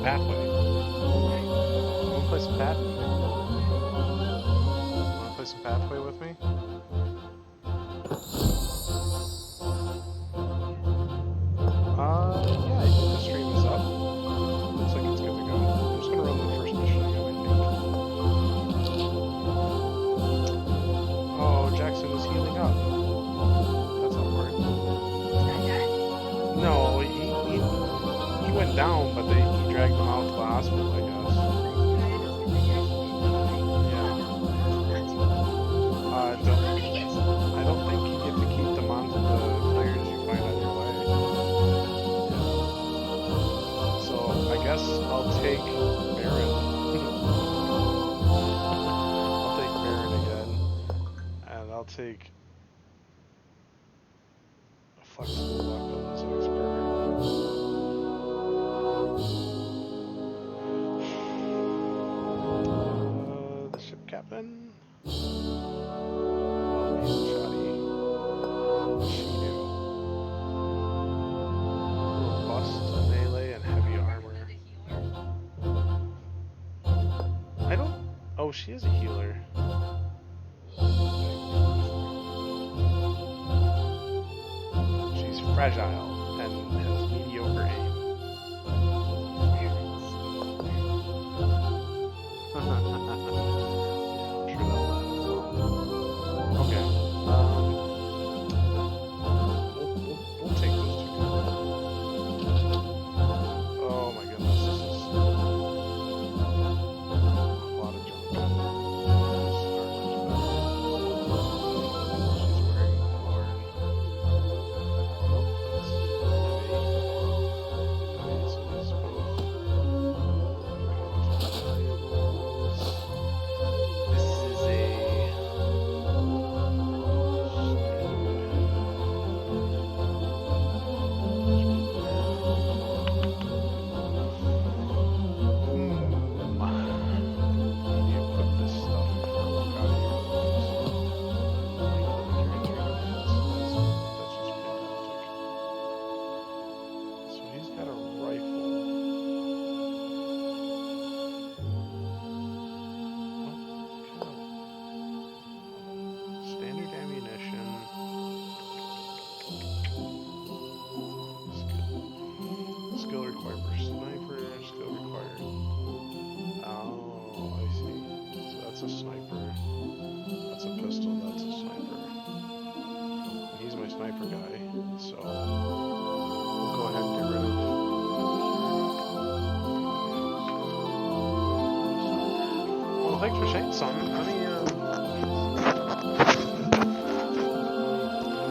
pathway. Wanna play some pathway? Wanna play some pathway with me? Yeah, I think the stream is up. Looks like it's good to go. I'm just gonna run the first mission again, I think. Oh, Jackson is healing up. That's awkward. No, he went down, but he dragged him out to the hospital, I guess. I don't think you get to keep them onto the players you find on your way. Yeah. So I guess I'll take Baron. I'll take Baron again, and I'll take flexible weapons and experiment. The ship captain. Robust melee and heavy armor. I don't. Oh, she is a healer. She's fragile and has mediocre aim. Thanks for saying something. Let me move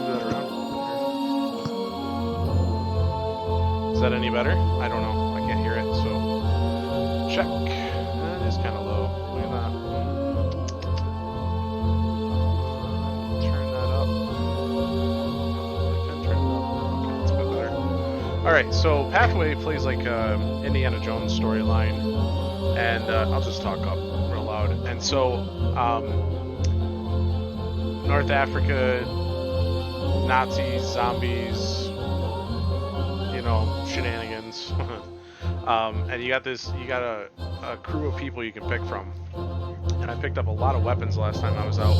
that around. Is that any better? I don't know. I can't hear it, so check. That is kind of low. Look at that. Turn that up. I can turn it up. Okay, that's a bit better. Alright, so Pathway plays like Indiana Jones storyline, and I'll just talk up. And so, North Africa, Nazis, zombies, you know, shenanigans. And you got a crew of people you can pick from. And I picked up a lot of weapons last time I was out,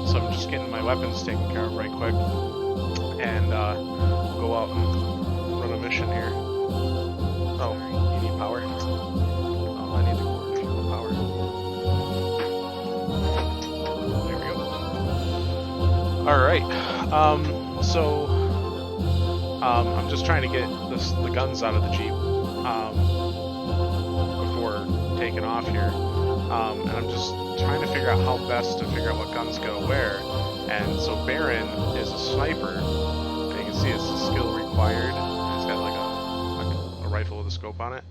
so I'm just getting my weapons taken care of right quick, and go out and run a mission here. Oh, you need power? Oh, I need the cord if you want power. Alright, so I'm just trying to get the guns out of the Jeep before taking off here, and I'm just trying to figure out how best to figure out what guns go where. And so Baron is a sniper, and you can see it's a skill required. He's got like a rifle with a scope on it.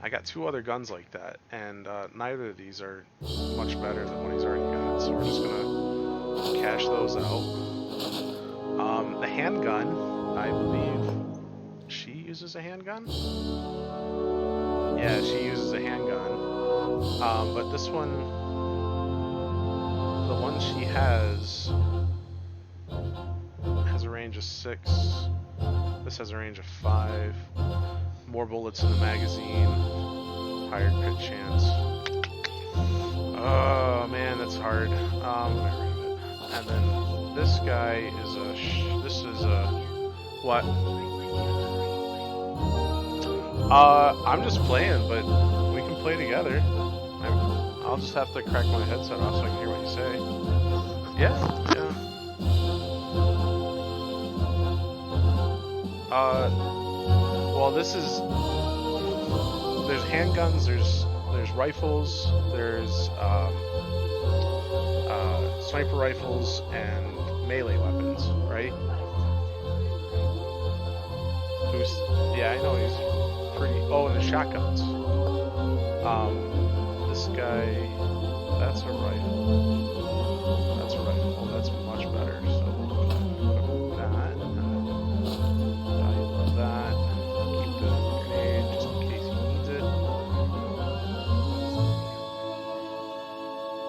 I got two other guns like that, and neither of these are much better than what he's already got, so we're just gonna cash those out. The handgun, I believe she uses a handgun? Yeah, she uses a handgun. But this one, the one she has a range of 6. This has a range of 5. More bullets in the magazine. higher crit chance. Oh man, that's hard. And then this guy is this is a what? I'm just playing, but we can play together. I'll just have to crack my headset off so I can hear what you say. Yeah. Well, this is. There's handguns. There's rifles. There's sniper rifles and melee weapons, right? Yeah, I know he's pretty. Oh, and the shotguns. This guy, that's a rifle. That's a rifle. That's much better. So equip that. I love that. Keep the grenade just in case he needs it.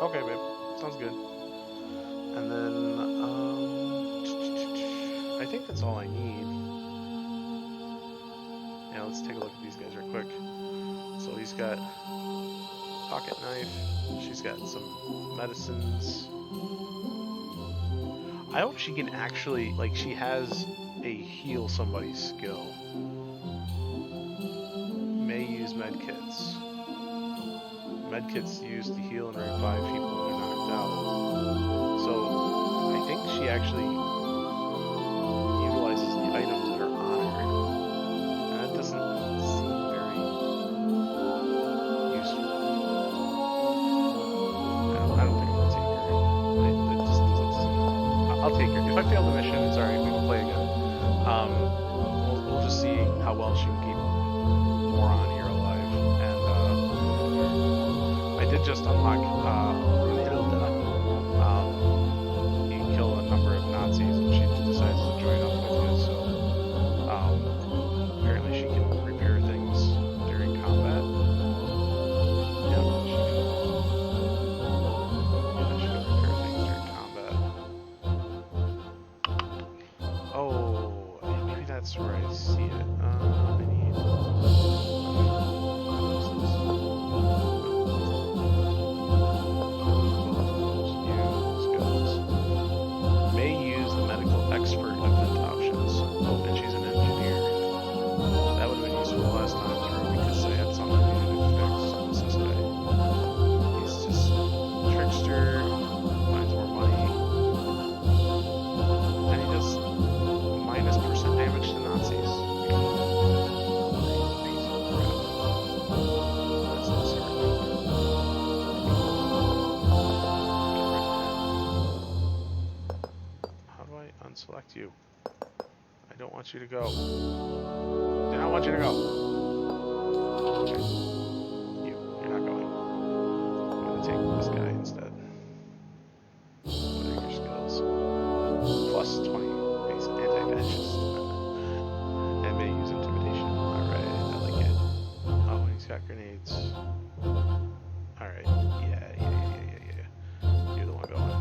Okay, babe. Sounds good. And then I think that's all I need. Yeah, let's take a look at these guys real quick. So he's got pocket knife. She's got some medicines. I hope she can actually, like, she has a heal somebody skill. May use medkits. Medkits used to heal and revive people when they're knocked out. So I think she actually utilizes the items that are on her. And that doesn't seem very useful. I don't think I'll take her. It just doesn't seem. I'll take her. If I fail the mission, it's alright. We can play again. We'll just see how well she can keep Moron here alive. And I did just unlock Brunhilde. You can kill a number of Nazis and she decides to join up with you. So apparently she can repair things during combat. Yeah, she can repair things during combat. Oh, maybe that's where I see it. I need. May use the medical expert event options. Oh, and she's an engineer. That would have been useful last time through because I had something I needed to fix. What's this guy? He's just trickster, finds more money. And he does -% damage to Nazis. That's not certain. How do I unselect you? I don't want you to go. I don't want you to go. Okay. You're not going. I'm gonna take this guy instead. What are your skills? +20 base anti-fascist. And may use intimidation. Alright, I like it. Oh, he's got grenades. Alright, yeah. You're the one going.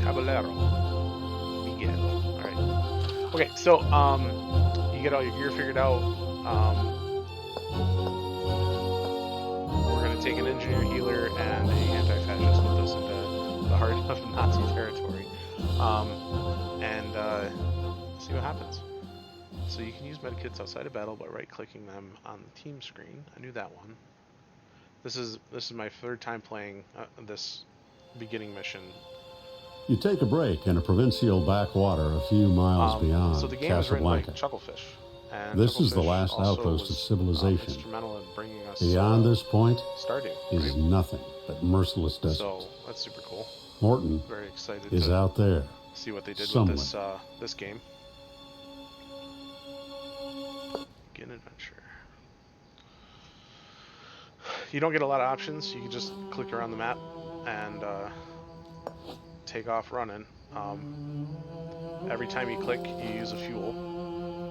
Caballero. Miguel. Alright. Okay, so, you get all your gear figured out. We're gonna take an engineer healer and a anti-fascist with us into the heart of Nazi territory. And see what happens. So you can use medkits outside of battle by right-clicking them on the team screen. I knew that one. This is my third time playing this beginning mission. You take a break in a provincial backwater a few miles beyond so the game is written by Casablanca. Chucklefish. And This is Chucklefish the last also outpost of was, civilization. instrumental in bringing us Beyond this point starting. is Right? nothing but merciless desert. So that's super cool. Morton Very excited is to out there. see what they did somewhere. with this game. Begin adventure. You don't get a lot of options. You can just click around the map and take off running. Every time you click, you use a fuel,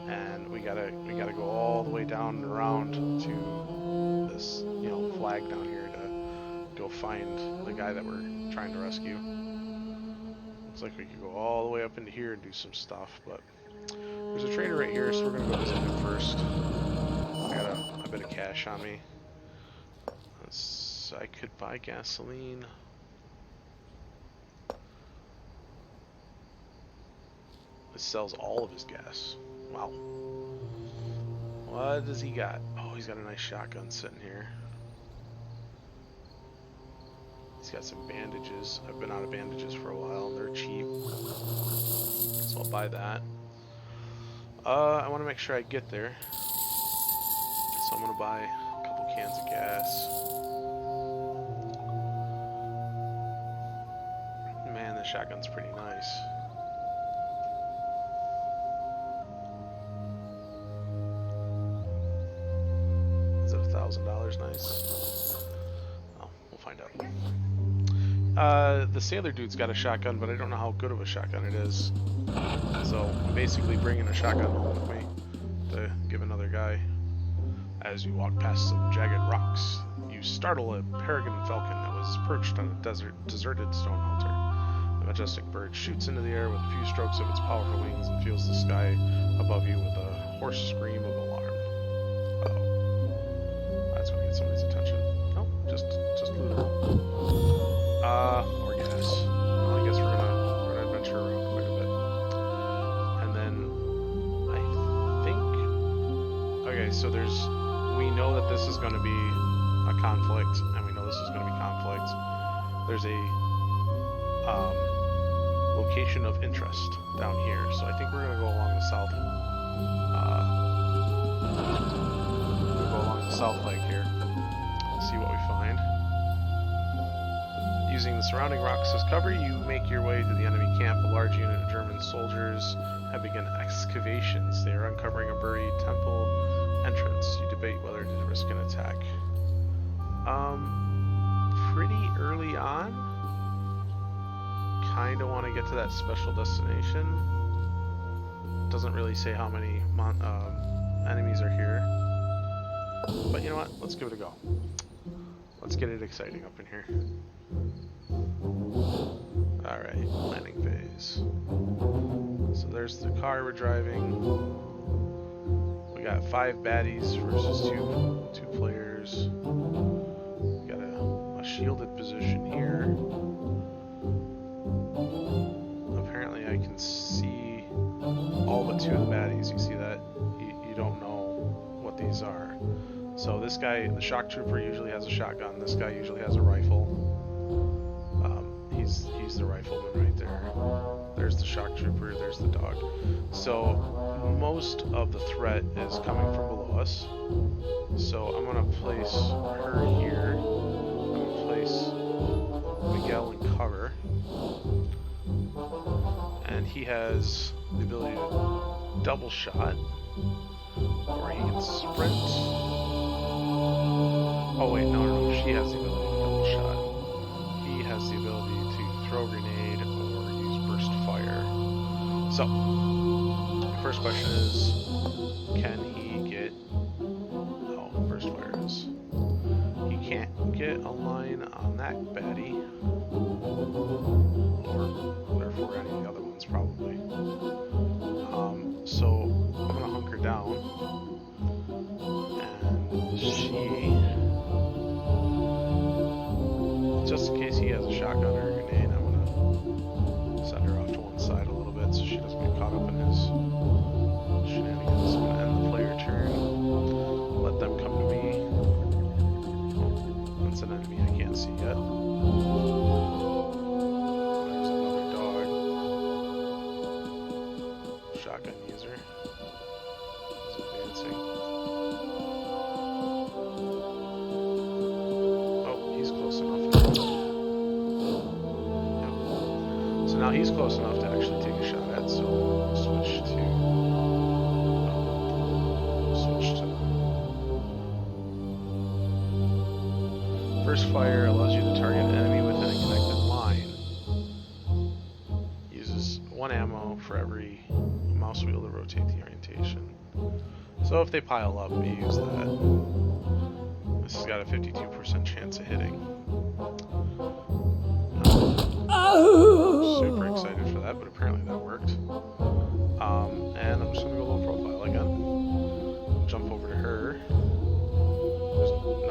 and we gotta go all the way down and around to this flag down here to go find the guy that we're trying to rescue. Looks like we could go all the way up into here and do some stuff, but There's a trader right here, so we're gonna go visit him first. I got a bit of cash on me. I could buy gasoline. This sells all of his gas. Wow. What does he got? Oh, he's got a nice shotgun sitting here. He's got some bandages. I've been out of bandages for a while. They're cheap. So I'll buy that. I want to make sure I get there. So I'm going to buy a couple cans of gas. Man, the shotgun's pretty nice. Is it $1,000 nice? Oh, we'll find out. The sailor dude's got a shotgun, but I don't know how good of a shotgun it is. So I'm basically bringing a shotgun home with me to give another guy. As you walk past some jagged rocks, you startle a peregrine falcon that was perched on a deserted stone altar. The majestic bird shoots into the air with a few strokes of its powerful wings and fills the sky above you with a hoarse scream of alarm. Uh-oh. That's gonna get somebody's attention. No, just loot it. Or gas. Well, I guess we're gonna adventure around quite a bit. And then I think, okay, so we know that this is going to be a conflict, and we know this is going to be conflict. There's a location of interest down here, so I think we're going to go along the south. We're going to go along the south leg here. See what we find. Using the surrounding rocks as cover, you make your way to the enemy camp. A large unit of German soldiers have begun excavations. They are uncovering a buried temple entrance. You debate whether to risk an attack. Pretty early on. Kinda want to get to that special destination. Doesn't really say how many enemies are here. But you know what? Let's give it a go. Let's get it exciting up in here. Alright, landing phase. So there's the car we're driving. We got 5 baddies versus two players. We got a shielded position here. Apparently I can see all but 2 of the baddies. You see that? You don't know what these are. So this guy, the shock trooper, usually has a shotgun. This guy usually has a rifle. He's the rifleman right there. There's the shock trooper, there's the dog. So most of the threat is coming from below us. So I'm gonna place her here. I'm gonna place Miguel in cover. And he has the ability to double shot, or he can sprint. Oh wait, no, she has the ability to double shot. He has the ability to throw a grenade or use burst fire. So, the first question is, can he get... Oh, burst fire is... He can't get a line on that baddie. Or, therefore, any of the other ones, probably. So, I'm gonna hunker down. And she... Just in case he has a shotgun or a grenade, I'm gonna send her off to one side a little bit so she doesn't get caught up in his shenanigans. I'm gonna end the player turn, let them come to me. Oh, that's an enemy I can't see yet. There's another dog. Shotgun user. He's advancing. Now he's close enough to actually take a shot at, so we'll switch to first fire allows you to target an enemy within a connected line. Uses 1 ammo for every mouse wheel to rotate the orientation. So if they pile up, you use that. This has got a 52% chance of hitting. Super excited for that, but apparently that worked. And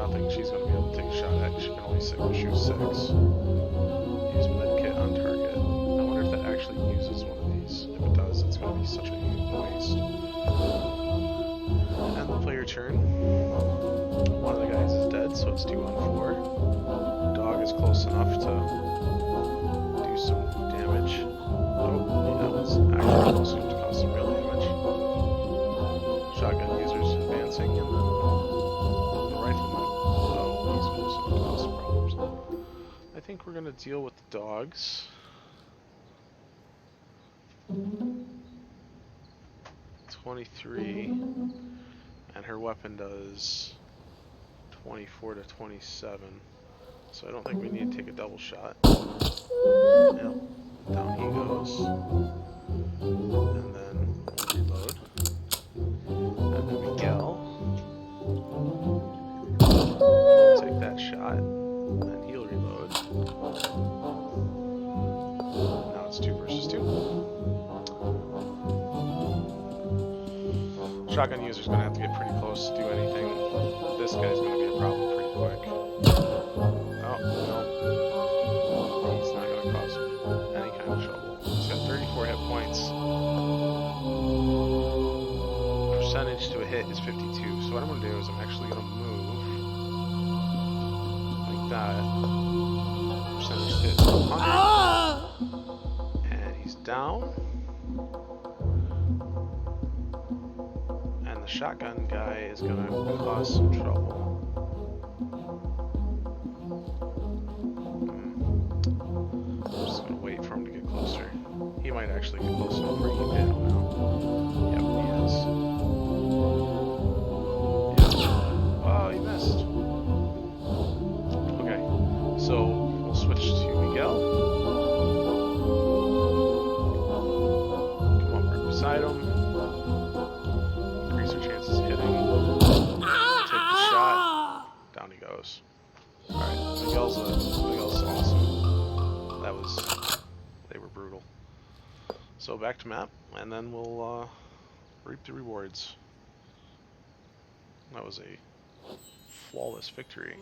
nothing she's going to be able to take a shot at. She can only shoot 6. Use medkit on target. I wonder if that actually uses one of these. If it does, it's going to be such a waste. And the player turn. One of the guys is dead, so it's 2 on 4. The dog is close enough to do some damage. Oh, that one's actually close enough to cause some real damage. Shotgun users advancing, and then the rifleman. Oh, he's close enough to cause some problems. I think we're going to deal with the dogs. 23, and her weapon does 24 to 27. So I don't think we need to take a double shot. Yep, down he goes. And then we'll reload. And then Miguel. Take that shot. And he'll reload. Now it's 2 versus 2. Shotgun user's gonna have to get pretty close to do anything. This guy's gonna be a problem pretty quick. Oh, no. He's not gonna cause any kind of trouble. He's got 34 hit points. Percentage to a hit is 52. So what I'm gonna do is I'm actually gonna move like that. Percentage to hit is 100. And he's down. The shotgun guy is going to cause some trouble. I'm just going to wait for him to get closer. He might actually get close enough where he did. I don't know. Yep, he is. Yep. Oh, he missed. Okay, so we'll switch to Miguel. Come on, right beside him. Alright, Miguel's awesome. They were brutal. So back to map, and then we'll reap the rewards. That was a flawless victory.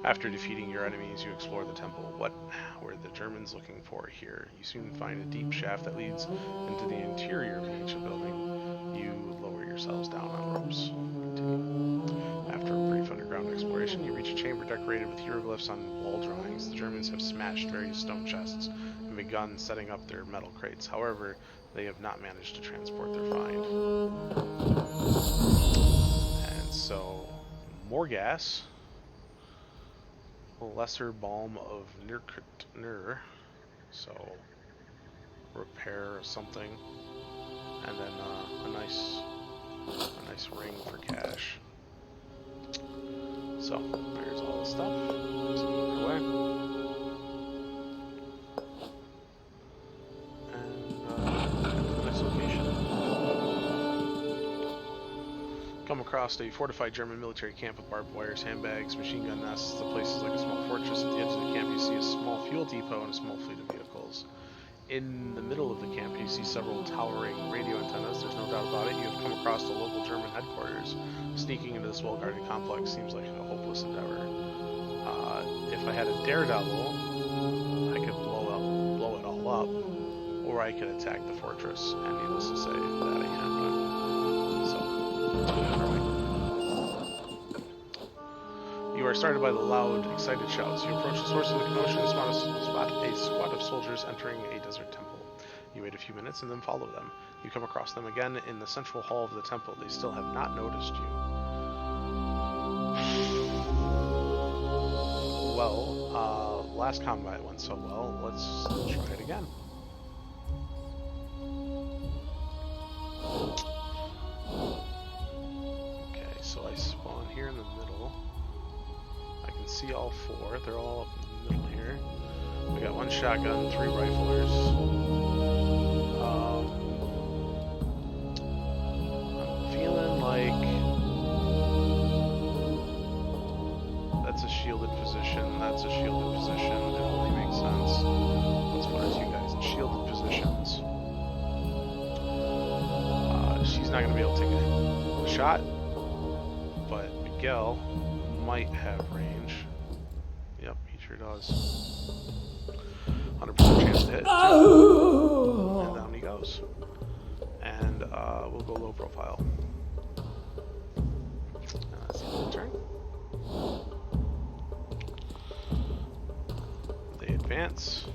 After defeating your enemies, you explore the temple. What were the Germans looking for here? You soon find a deep shaft that leads into the interior of the ancient building. You lower yourselves down on ropes. Continue. After a brief underground exploration, you reach a chamber decorated with hieroglyphs on wall drawings. The Germans have smashed various stone chests and begun setting up their metal crates. However, they have not managed to transport their find. And so, more gas. A lesser balm of Nir. So, repair something. And then a nice ring for cash. So, there's all the stuff. Let's move it away. And, nice location. Come across a fortified German military camp with barbed wires, handbags, machine gun nests. The place is like a small fortress. At the edge of the camp, you see a small fuel depot and a small fleet of vehicles. In the middle of the camp, you see several towering radio antennas. There's no doubt about it. You have come across the local German headquarters. Sneaking into this well-guarded complex seems like a hopeless endeavor. If I had a daredevil, I could blow it all up, or I could attack the fortress. And needless to say, that ain't happening. So, you are started by the loud, excited shouts. You approach the source of the commotion and spot a squad of soldiers entering a desert temple. You wait a few minutes and then follow them. You come across them again in the central hall of the temple. They still have not noticed you. Well, last combat went so well. Let's try it again. Okay, so I spawn here in the middle. I can see all 4. They're all up in the middle here. We got 1 shotgun, 3 riflers. I'm feeling like that's a shielded position. That's a shielded position. It only makes sense. Let's put our 2 guys in shielded positions. She's not going to be able to take a shot, but Miguel might have range. Yep, he sure does. 100% chance to hit, too. And down he goes. And we'll go low profile. That's the end of the turn. They advance.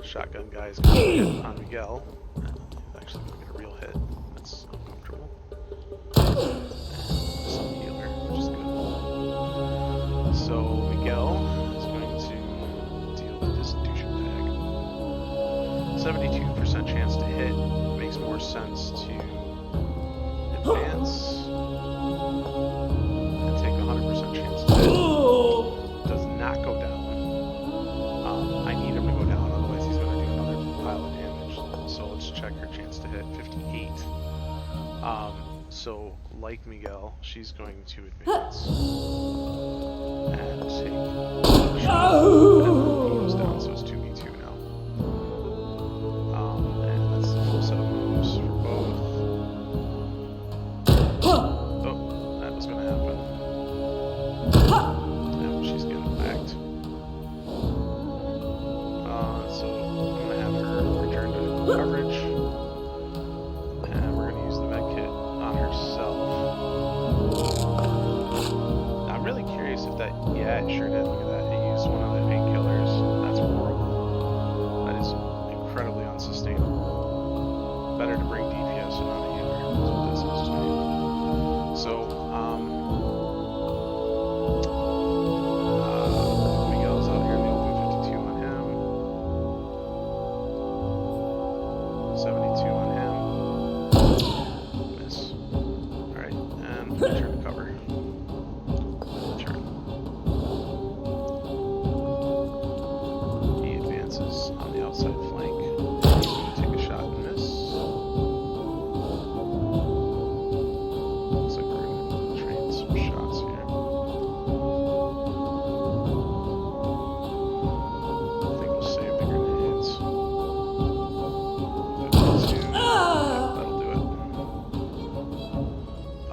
Shotgun guy's gonna hit on Miguel. He's actually gonna get a real hit. That's uncomfortable. And some healer, which is good. So Miguel is going to deal with this douchebag. 72% chance to hit. Makes more sense to advance and take 100% chance to hit. Does not go down. I need him to go down, otherwise he's going to do another pile of damage. So let's check her chance to hit. 58. So like Miguel, she's going to advance and take a shot. And he goes down, so it's 2v2 now. And that's the full set of moves for both. Oh, that was going to happen. Yep, she's getting whacked. So I'm going to have her return to coverage. And we're going to use the med kit on herself. Now, I'm really curious if that... Yeah, it sure did. Look at that. It used one of the painkillers. That's horrible. That is incredibly unsustainable. Better to bring DPS and not a healer. That's what that says to me. So, Miguel's out here in the open. 52 on him. 72 on him. Miss. Alright, and return to cover. Turn. He advances on the outside flank. He's going to take a shot and miss. Looks like we're going to trade some shots here. I think we'll save the grenades. 52. Yep, that'll do it.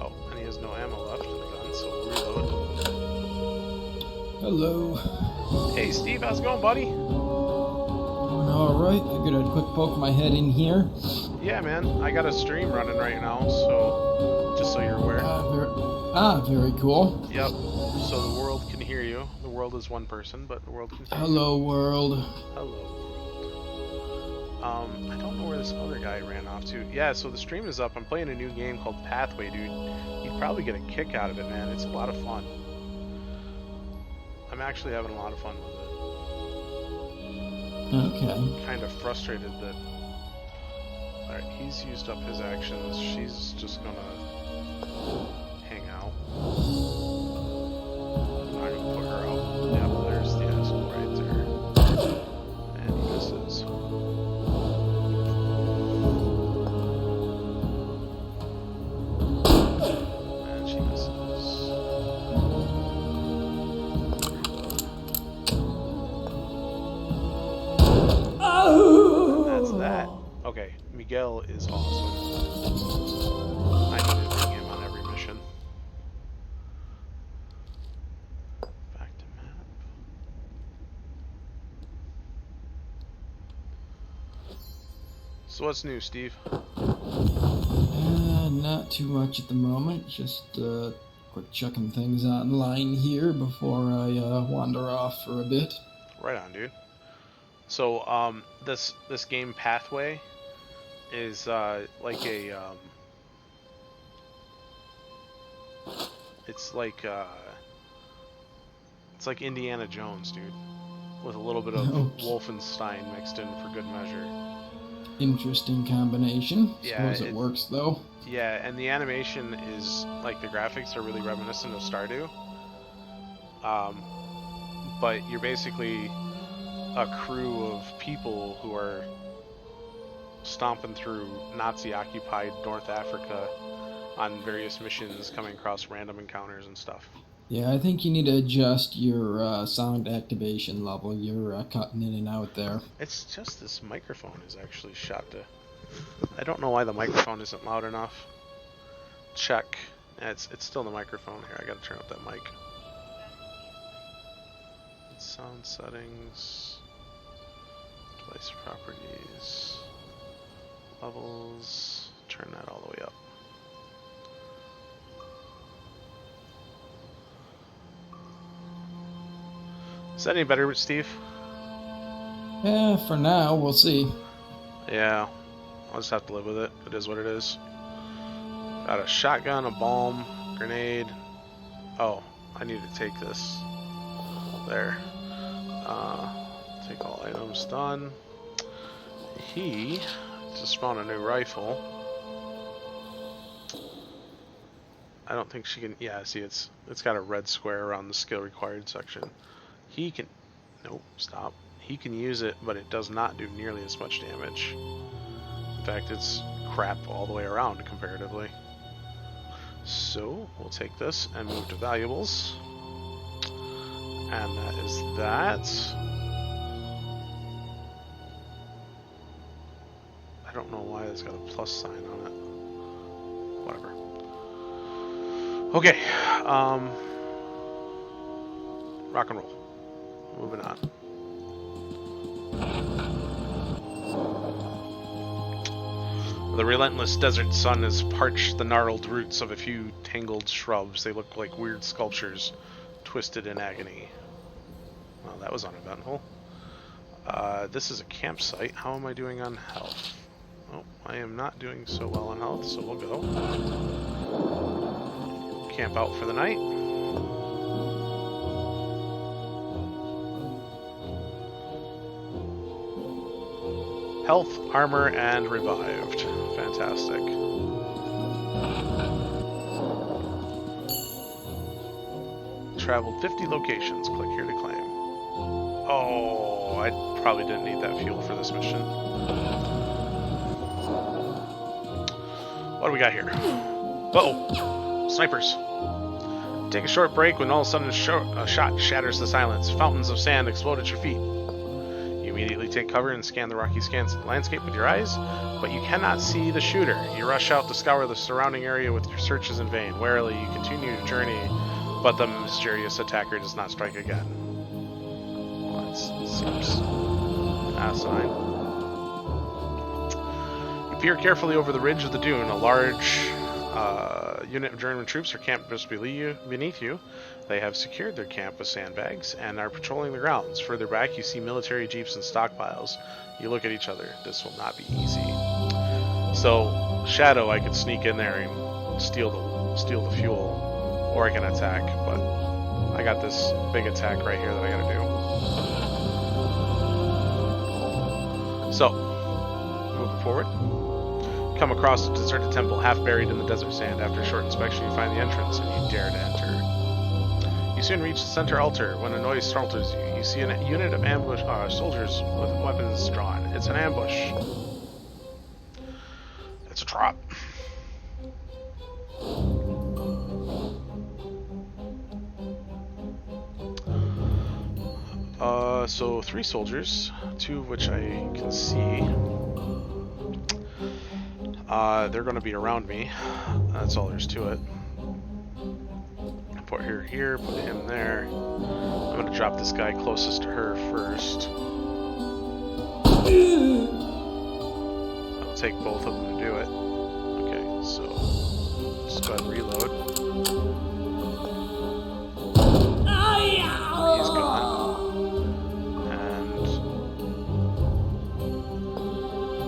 Oh, and he has no ammo left in the gun, so we'll reload. Hello. Hey Steve, how's it going, buddy? Alright, figured I'd quick poke my head in here. Yeah, man, I got a stream running right now, so just so you're aware. Very cool. Yep, so the world can hear you. The world is one person, but the world can hear you. Hello, world. Hello, world. I don't know where this other guy ran off to. Yeah, so the stream is up. I'm playing a new game called Pathway, dude. You'd probably get a kick out of it, man. It's a lot of fun. I'm actually having a lot of fun with it. Okay. Kind of frustrated that... Alright, he's used up his actions. She's just gonna hang out. I'm not gonna put her out. Yeah, there's the asshole right there. And he misses. And she misses. And that's that. Okay, Miguel is awesome. I need to bring him on every mission. Back to map. So what's new, Steve? Not too much at the moment. Just quick checking things online here before I wander off for a bit. Right on, dude. So, this game Pathway is like a it's like Indiana Jones, dude, with a little bit of Wolfenstein mixed in for good measure. Interesting combination. Yeah, Suppose it works though. Yeah, and the animation is like the graphics are really reminiscent of Stardew. But you're basically a crew of people who are stomping through Nazi-occupied North Africa on various missions, coming across random encounters and stuff. Yeah, I think you need to adjust your sound activation level. You're cutting in and out there. It's just this microphone is actually shot to... I don't know why the microphone isn't loud enough. Check. Yeah, it's still the microphone here. I gotta turn up that mic. Sound settings, device properties, levels, turn that all the way up. Is that any better, Steve? Yeah, for now, we'll see. Yeah, I'll just have to live with it. It is what it is. Got a shotgun, a bomb, grenade. Oh, I need to take this. There. Take all items, done. He just spawned a new rifle. I don't think she can. Yeah, see, it's got a red square around the skill required section. He can. Nope, stop. He can use it, but it does not do nearly as much damage. In fact, it's crap all the way around comparatively. So we'll take this and move to valuables, and that is that. I don't know why it's got a plus sign on it. Whatever. Okay. Rock and roll. Moving on. The relentless desert sun has parched the gnarled roots of a few tangled shrubs. They look like weird sculptures, twisted in agony. Well, that was uneventful. This is a campsite. How am I doing on health? Oh, I am not doing so well on health, so we'll go. Camp out for the night. Health, armor, and revived. Fantastic. Traveled 50 locations. Click here to claim. Oh, I probably didn't need that fuel for this mission. What do we got here? Uh-oh. Snipers. Take a short break when all of a sudden a shot shatters the silence. Fountains of sand explode at your feet. You immediately take cover and scan the rocky landscape with your eyes, but you cannot see the shooter. You rush out to scour the surrounding area with your searches in vain. Warily, you continue your journey, but the mysterious attacker does not strike again. Well, that seems asinine. You peer carefully over the ridge of the dune. A large unit of German troops are camped just beneath you. They have secured their camp with sandbags and are patrolling the grounds. Further back, you see military jeeps and stockpiles. You look at each other. This will not be easy. So, Shadow, I could sneak in there and steal the fuel, or I can attack. But I got this big attack right here that I gotta do. So, moving forward. Come across a deserted temple half buried in the desert sand. After a short inspection, you find the entrance and you dare to enter. You soon reach the center altar when a noise startles you. You see a unit of soldiers with weapons drawn. It's an ambush. It's a trap. So 3 soldiers, 2 of which I can see. They're going to be around me. That's all there's to it. Put her here, put him there. I'm going to drop this guy closest to her first. I'll take both of them to do it. Okay, so just go ahead and reload. He's gone. And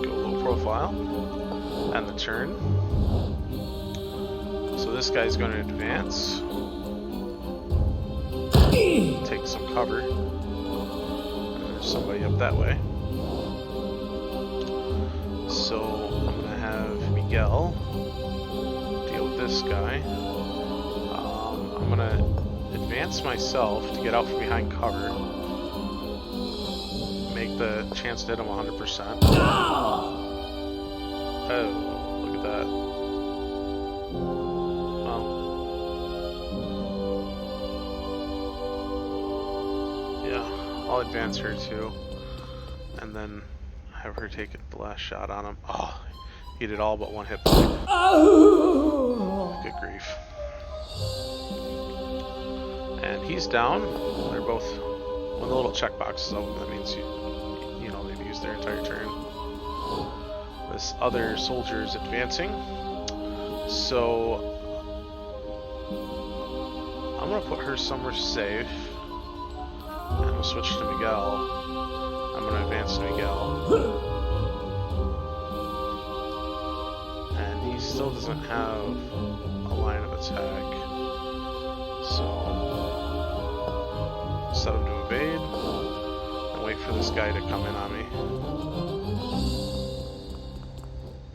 go low profile. And the turn. So this guy's going to advance. Take some cover. And there's somebody up that way. So I'm going to have Miguel deal with this guy. I'm going to advance myself to get out from behind cover. Make the chance to hit him 100%. Oh, look at that. Well. Yeah, I'll advance her too. And then have her take the last shot on him. Oh, he did all but one hit point. Good grief. And he's down. They're both, when the little checkbox is open, that means you know, they've used their entire turn. This other soldier is advancing. So I'm gonna put her somewhere safe. And we'll switch to Miguel. I'm gonna advance to Miguel. And he still doesn't have a line of attack. So set him to evade and wait for this guy to come in on me.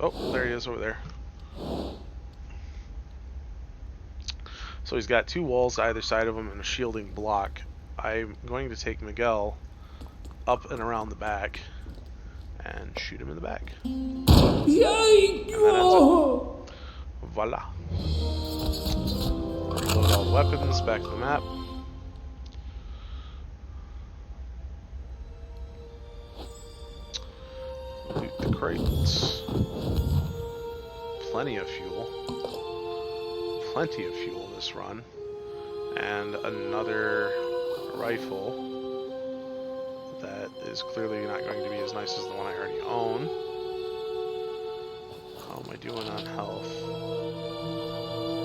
Oh, there he is over there. So he's got two walls either side of him and a shielding block. I'm going to take Miguel up and around the back and shoot him in the back. Yikes! Voila. Reload all the weapons, back to the map. Loot the crates. Plenty of fuel. Plenty of fuel this run. And another rifle that is clearly not going to be as nice as the one I already own. How am I doing on health?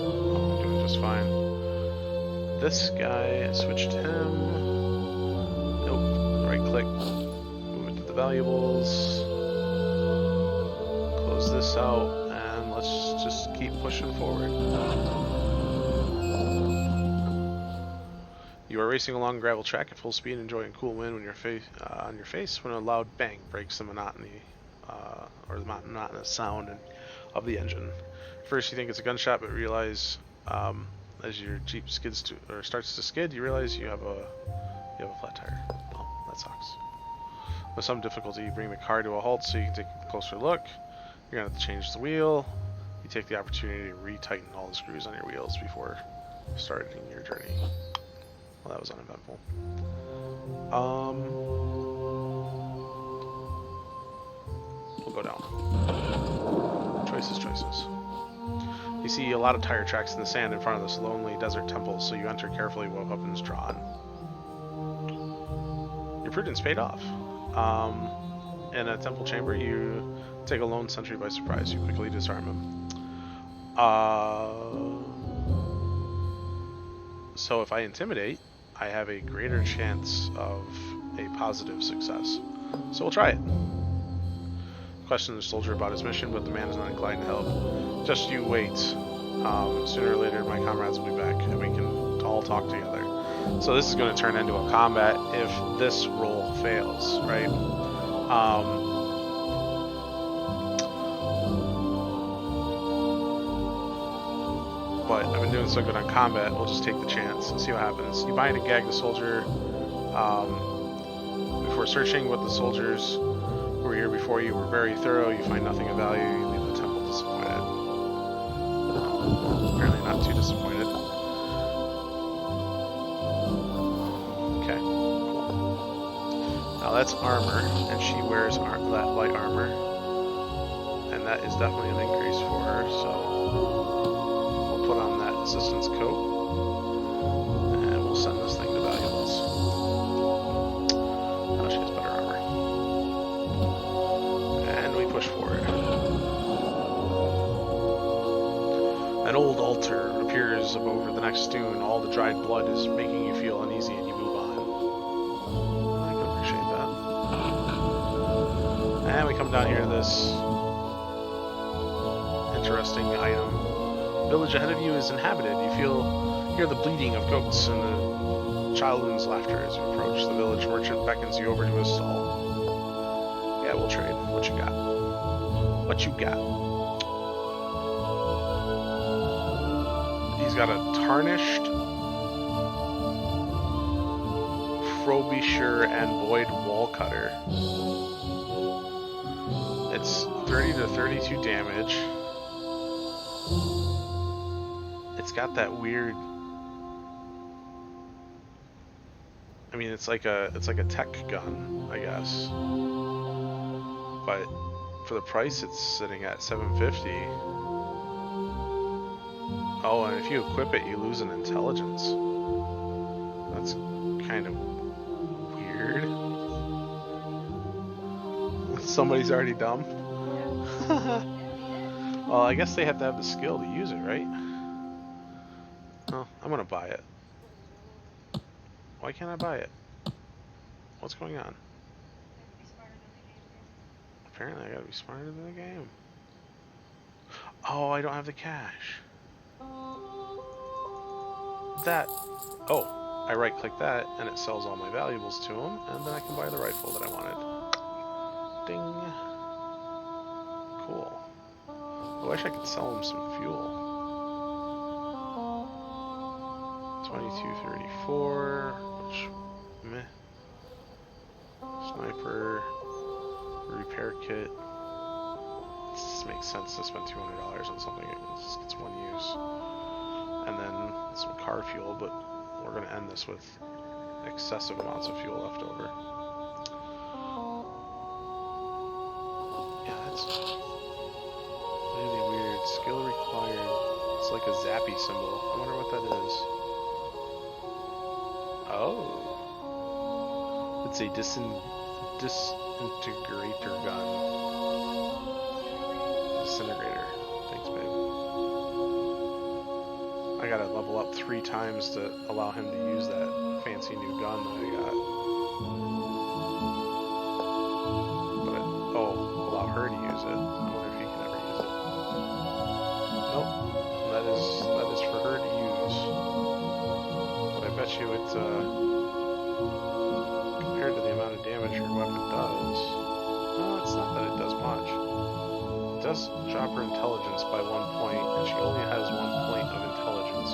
Oh, I'm doing just fine. This guy, I switched him. Nope, right click, move it to the valuables. Close this out, and let's just keep pushing forward. You are racing along a gravel track at full speed, enjoying a cool wind when on your face when a loud bang breaks the monotony or the monotonous sound of the engine. First, you think it's a gunshot, but realize as your Jeep skids to or starts to skid, you realize you have a flat tire. Oh, that sucks. With some difficulty, you bring the car to a halt so you can take a closer look. You're gonna have to change the wheel. You take the opportunity to retighten all the screws on your wheels before starting your journey. Well, that was uneventful. We'll go down. Choices. You see a lot of tire tracks in the sand in front of this lonely desert temple, so you enter carefully while weapons drawn. Your prudence paid off. In a temple chamber, you take a lone sentry by surprise. You quickly disarm him. So if I intimidate, I have a greater chance of a positive success. So we'll try it. Question the soldier about his mission, but the man is not inclined to help. Just you wait. Sooner or later, my comrades will be back, and we can all talk together. So this is going to turn into a combat if this roll fails, right? But I've been doing so good on combat, we'll just take the chance and see what happens. You bind and gag the soldier before searching, but the soldiers who were here before you were very thorough. You find nothing of value. You leave the temple disappointed. Apparently not too disappointed. Okay, cool. Now that's armor, and she wears that light armor. And that is definitely an increase for her, so we'll put on that assistance coat. And we'll send this thing to valuables. Now she has better armor. And we push forward. An old altar appears over the next dune. All the dried blood is making you feel uneasy, and you move on. I can appreciate that. And we come down here to this interesting item. The village ahead of you is inhabited. You hear the bleating of goats and the children's laughter as you approach. The village merchant beckons you over to his stall. Yeah, we'll trade. What you got? What you got? He's got a tarnished Frobisher and Boyd wall cutter. It's 30 to 32 damage. It's got that weird. I mean, it's like a tech gun, I guess. But for the price, it's sitting at $750. Oh, and if you equip it, you lose an intelligence. That's kind of weird. Somebody's already dumb. Well, I guess they have to have the skill to use it, right? Oh, I'm gonna buy it. Why can't I buy it? What's going on? Apparently I gotta be smarter than the game. Oh, I don't have the cash. That. Oh, I right click that and it sells all my valuables to him, and then I can buy the rifle that I wanted. Ding. Cool. I wish I could sell him some fuel. 2234, which, meh. Sniper, repair kit. This makes sense to spend $200 on something that just gets one use. And then some car fuel, but we're going to end this with excessive amounts of fuel left over. Yeah, that's really weird. Skill required. It's like a zappy symbol. I wonder what that is. Oh. It's a disintegrator gun. Disintegrator. Thanks, babe. I gotta level up 3 times to allow him to use that fancy new gun that I got. But, allow her to use it. I wonder if he can ever use it. Nope. That is for her to use. But I bet you it's, compared to the amount of damage her weapon does. No, it's not that it does much. It does drop her intelligence by 1 point, and she only has 1 point of intelligence.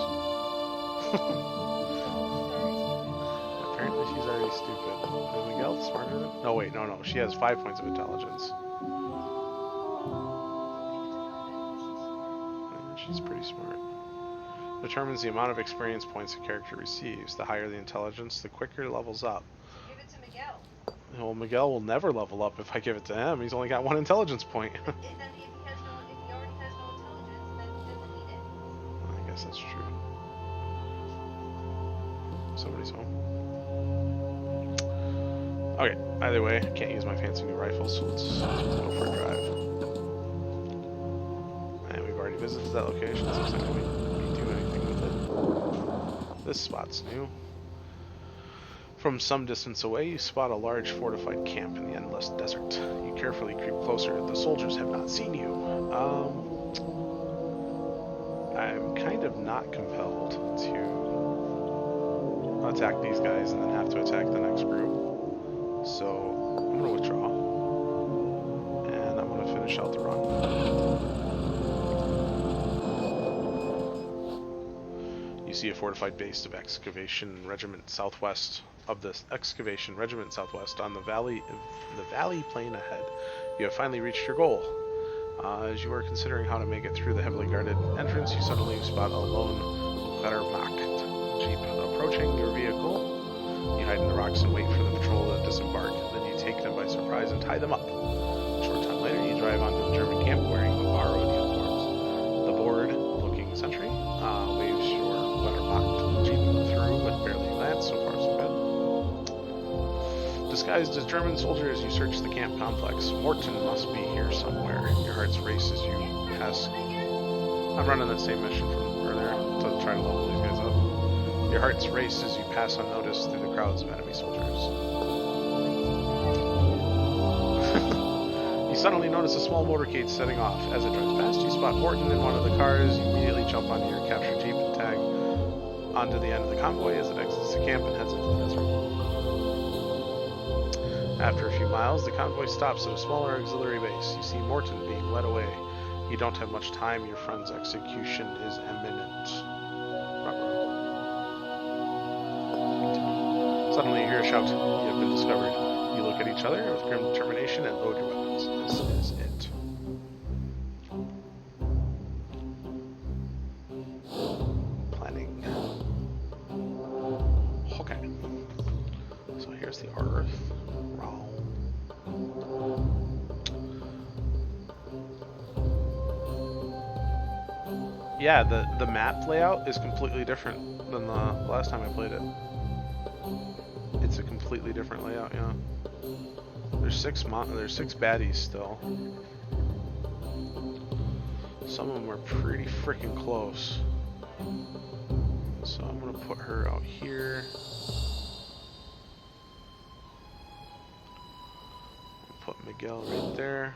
Apparently she's already stupid. Is Miguel smarter than... No, wait, no. She has 5 points of intelligence. She's pretty smart. Determines the amount of experience points a character receives. The higher the intelligence, the quicker it levels up. Give it to Miguel. Well, Miguel will never level up if I give it to him. He's only got 1 intelligence point. If he already has no intelligence, then he doesn't need it. I guess that's true. Somebody's home. Okay, either way, I can't use my fancy new rifle, so let's go for a drive. And we've already visited that location, so it's not going to do anything with it. This spot's new. From some distance away, you spot a large fortified camp in the endless desert. You carefully creep closer. The soldiers have not seen you. I'm kind of not compelled to attack these guys and then have to attack the next group. So I'm going to withdraw. And I'm going to finish out the run. You see a fortified base of Excavation Regiment Southwest on the valley plain ahead. You have finally reached your goal. As you are considering how to make it through the heavily guarded entrance, you suddenly spot a lone Wehrmacht jeep approaching your vehicle. You hide in the rocks and wait for the patrol to disembark. Then you take them by surprise and tie them up. A short time later, you drive onto the German camp wearing the borrowed uniforms. The bored-looking sentry waves your Wehrmacht jeep through with barely a glance. So far, so good. Disguised as German soldiers, you search the camp complex. Morton must be here somewhere. Your hearts race as you pass. I'm running that same mission from earlier to try to level these guys up. Your hearts race as you pass unnoticed through the crowds of enemy soldiers. You suddenly notice a small motorcade setting off. As it drives past, you spot Morton in one of the cars. You immediately jump onto your captured jeep and tag onto the end of the convoy as it exits the camp and heads into the desert. After a few miles, the convoy stops at a smaller auxiliary base. You see Morton being led away. You don't have much time. Your friend's execution is imminent. Suddenly you hear a shout. You have been discovered. You look at each other with grim determination and load your weapons. This is it. Planning. Okay. So here's the earth. Yeah, the map layout is completely different than the last time I played it. It's a completely different layout, yeah. There's six baddies still. Some of them are pretty freaking close. So I'm gonna put her out here. Put Miguel right there.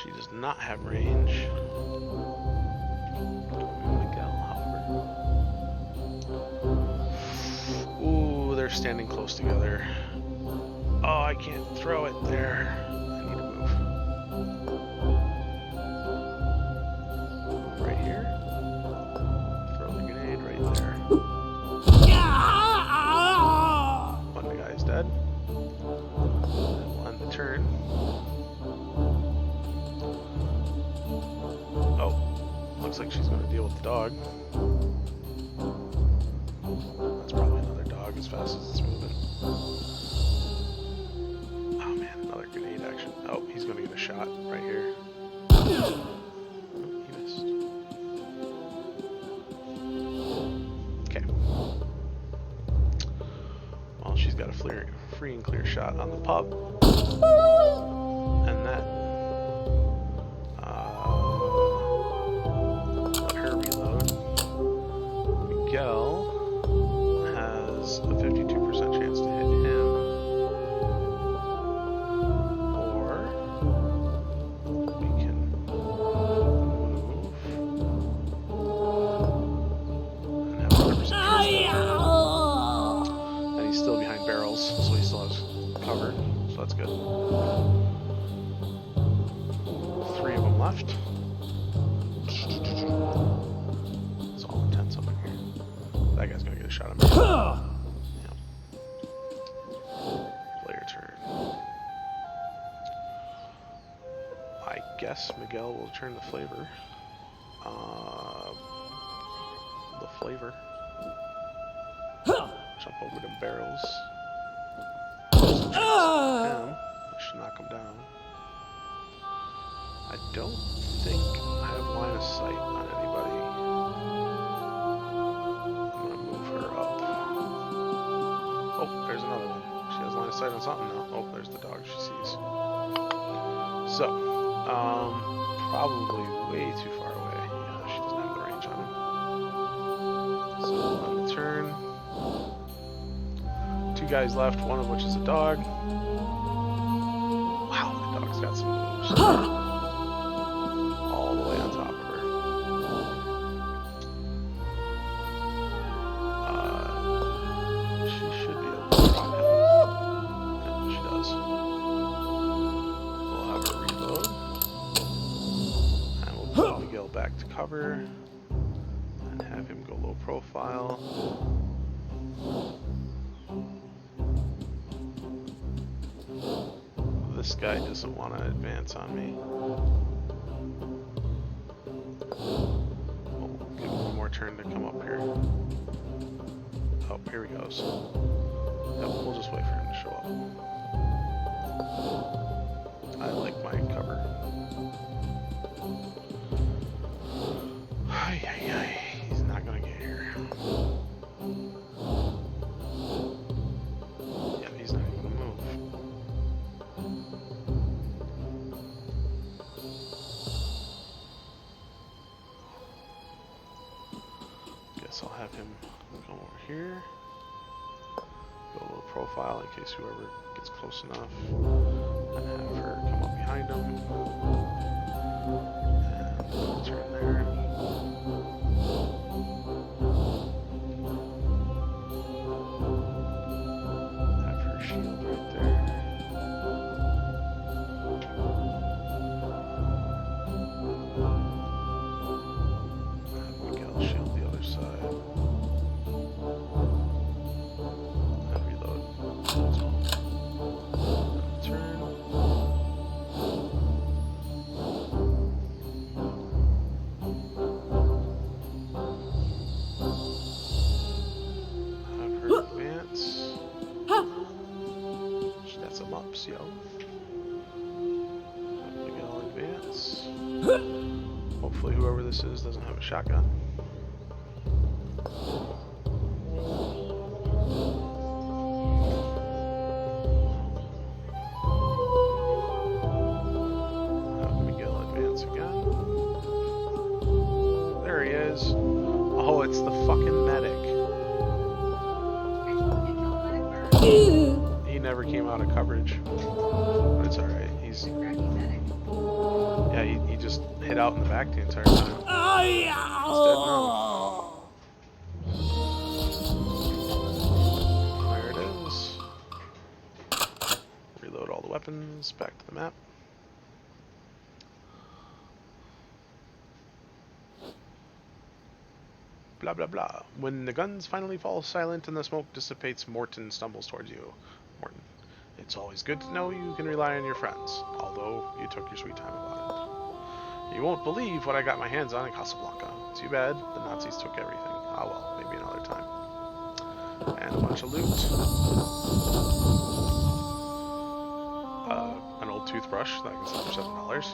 She does not have range. Miguel, however. Ooh, they're standing close together. Oh, I can't throw it there. I need to move. Right here. Throw the grenade right there. One guy's dead. And we'll end the turn. Oh, looks like she's going to deal with the dog. That's probably another dog as fast as it's moving. Oh man, another grenade action. Oh, he's going to get a shot right here. Oh, he missed. Okay. Well, she's got a free and clear shot on the pup. And that let her reload. Miguel has a 52% chance to hit him. Or we can move and have 100% chance to hit him. And he's still behind barrels, so he still has cover, so that's good. 3 of them left. It's all intense up in here. That guy's gonna get a shot at me. Yep. Player turn. I guess Miguel will turn the flavor. The flavor. Jump over them barrels. Him, which should knock him down. I don't think I have line of sight on anybody. I'm gonna move her up. Oh, there's another one. She has line of sight on something now. Oh, there's the dog she sees. So, probably way too far away. Yeah, she doesn't have the range on him. So, on the turn. 2 guys left, one of which is a dog. Wow, the dog's got some moves. All the way on top of her. She should be able to drop him. Yep, she does. We'll have her reload. And we'll put Miguel back to cover. And have him go low profile. This guy doesn't want to advance on me. We'll give him one more turn to come up here. Oh, here he goes. Yep, we'll just wait for him to show up. I like my cover. Ay, ay, ay. He's not gonna get here. Yeah, he's not even gonna move. Guess I'll have him come over here. Go a little profile in case whoever gets close enough. And have her come up behind him. And turn there. Have her shield right there. Have Miguel shield the other side. And reload. Turn. Have her advance. She got some ups, yo. Have Miguel advance. Hopefully whoever this is doesn't have a shotgun. Miguel advance again. There he is. Oh, it's the fucking medic. He never came out of coverage. But it's alright. He's... Yeah, he just hid out in the back the entire time. He's dead now. There it is. Reload all the weapons. Back to the map. Blah blah blah. When the guns finally fall silent and the smoke dissipates, Morton stumbles towards you. Morton, it's always good to know you can rely on your friends, although you took your sweet time about it. You won't believe what I got my hands on in Casablanca. Too bad the Nazis took everything. Ah well, maybe another time. And a bunch of loot. An old toothbrush that I can sell for $7.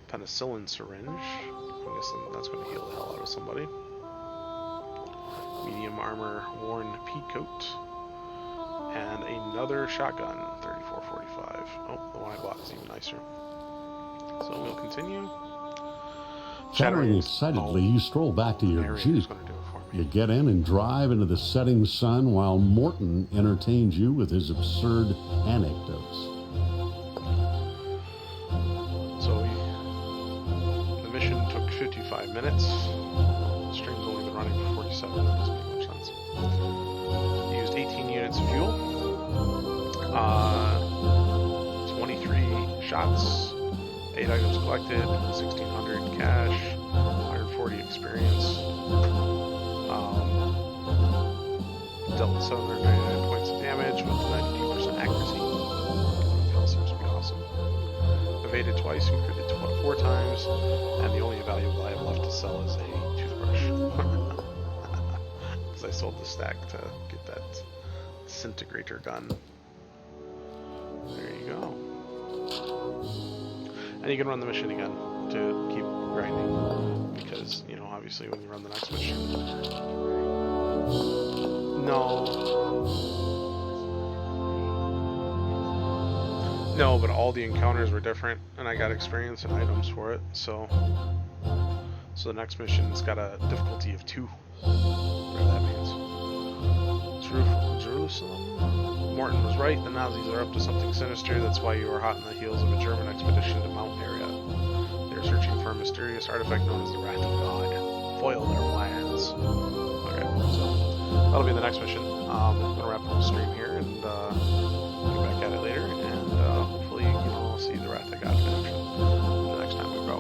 Penicillin syringe. I'm guessing that's going to heal the hell out of somebody. Medium armor worn pea coat. And another shotgun, 3445. Oh, the one I bought is even nicer. So we'll continue. Chattering excitedly, you stroll back to your Jeep. You get in and drive into the setting sun while Morton entertains you with his absurd anecdotes. So the mission took 55 minutes. The stream's only been running for 47. That doesn't make much sense. Used 18 units of fuel. 23 shots. 8 items collected. 1,600 cash. 140 experience. Dealt 799 points of damage with 92% accuracy. That seems to be awesome. Evaded twice, recruited 4 times, and the only valuable I have left to sell is a toothbrush. Because I sold the stack to get that disintegrator gun. There you go. And you can run the mission again to keep grinding. Because, you know, obviously when you run the next mission... No, but all the encounters were different, and I got experience and items for it, so the next mission's got a difficulty of 2. Whatever that means. Jerusalem? Morton was right, the Nazis are up to something sinister, that's why you are hot on the heels of a German expedition to Mount Area. They're searching for a mysterious artifact known as the Wrath of God. Foil their plans. Okay, so that'll be the next mission. I'm going to wrap up the stream here and get back at it later, and hopefully you can all see the Wrath of God in action the next time we go.